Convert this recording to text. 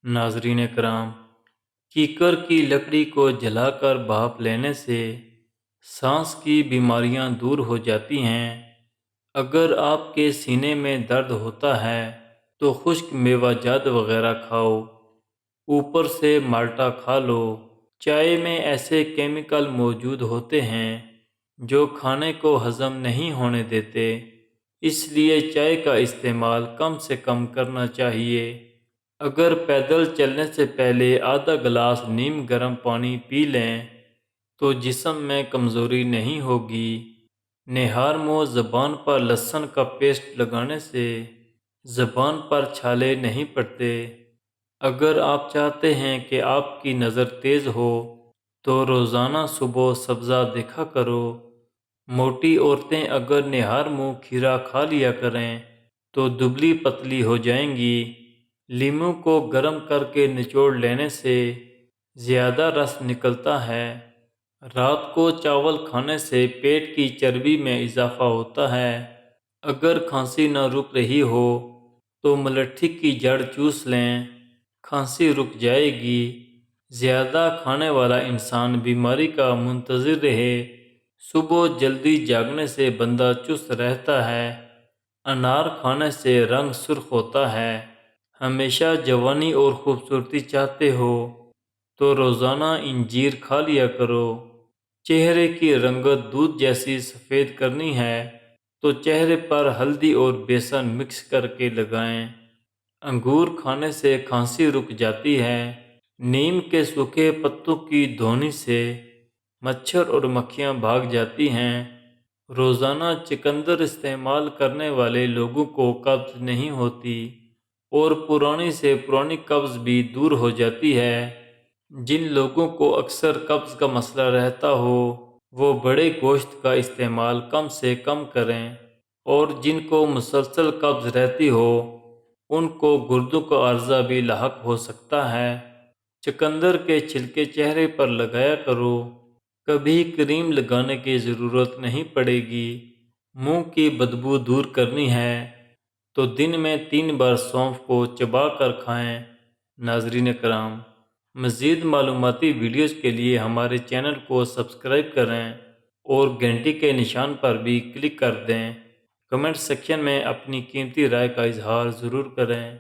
ناظرین کرام، کیکر کی لکڑی کو جلا کر بھاپ لینے سے سانس کی بیماریاں دور ہو جاتی ہیں۔ اگر آپ کے سینے میں درد ہوتا ہے تو خشک میوہ جات وغیرہ کھاؤ، اوپر سے مالٹا کھا لو۔ چائے میں ایسے کیمیکل موجود ہوتے ہیں جو کھانے کو ہضم نہیں ہونے دیتے، اس لیے چائے کا استعمال کم سے کم کرنا چاہیے۔ اگر پیدل چلنے سے پہلے آدھا گلاس نیم گرم پانی پی لیں تو جسم میں کمزوری نہیں ہوگی۔ نہار منہ زبان پر لہسن کا پیسٹ لگانے سے زبان پر چھالے نہیں پڑتے۔ اگر آپ چاہتے ہیں کہ آپ کی نظر تیز ہو تو روزانہ صبح سبزہ دیکھا کرو۔ موٹی عورتیں اگر نہار منہ کھیرا کھا لیا کریں تو دبلی پتلی ہو جائیں گی۔ لیموں کو گرم کر کے نچوڑ لینے سے زیادہ رس نکلتا ہے۔ رات کو چاول کھانے سے پیٹ کی چربی میں اضافہ ہوتا ہے۔ اگر کھانسی نہ رک رہی ہو تو ملٹھی کی جڑ چوس لیں، کھانسی رک جائے گی۔ زیادہ کھانے والا انسان بیماری کا منتظر رہے۔ صبح جلدی جاگنے سے بندہ چست رہتا ہے۔ انار کھانے سے رنگ سرخ ہوتا ہے۔ ہمیشہ جوانی اور خوبصورتی چاہتے ہو تو روزانہ انجیر کھا لیا کرو۔ چہرے کی رنگت دودھ جیسی سفید کرنی ہے تو چہرے پر ہلدی اور بیسن مکس کر کے لگائیں۔ انگور کھانے سے کھانسی رک جاتی ہے۔ نیم کے سوکھے پتوں کی دھونی سے مچھر اور مکھیاں بھاگ جاتی ہیں۔ روزانہ چقندر استعمال کرنے والے لوگوں کو قبض نہیں ہوتی اور پرانی سے پرانی قبض بھی دور ہو جاتی ہے۔ جن لوگوں کو اکثر قبض کا مسئلہ رہتا ہو وہ بڑے گوشت کا استعمال کم سے کم کریں، اور جن کو مسلسل قبض رہتی ہو ان کو گردوں کا عرضہ بھی لاحق ہو سکتا ہے۔ چقندر کے چھلکے چہرے پر لگایا کرو، کبھی کریم لگانے کی ضرورت نہیں پڑے گی۔ منہ کی بدبو دور کرنی ہے تو دن میں 3 بار سونف کو چبا کر کھائیں۔ ناظرین کرام، مزید معلوماتی ویڈیوز کے لیے ہمارے چینل کو سبسکرائب کریں اور گھنٹی کے نشان پر بھی کلک کر دیں۔ کمنٹ سیکشن میں اپنی قیمتی رائے کا اظہار ضرور کریں۔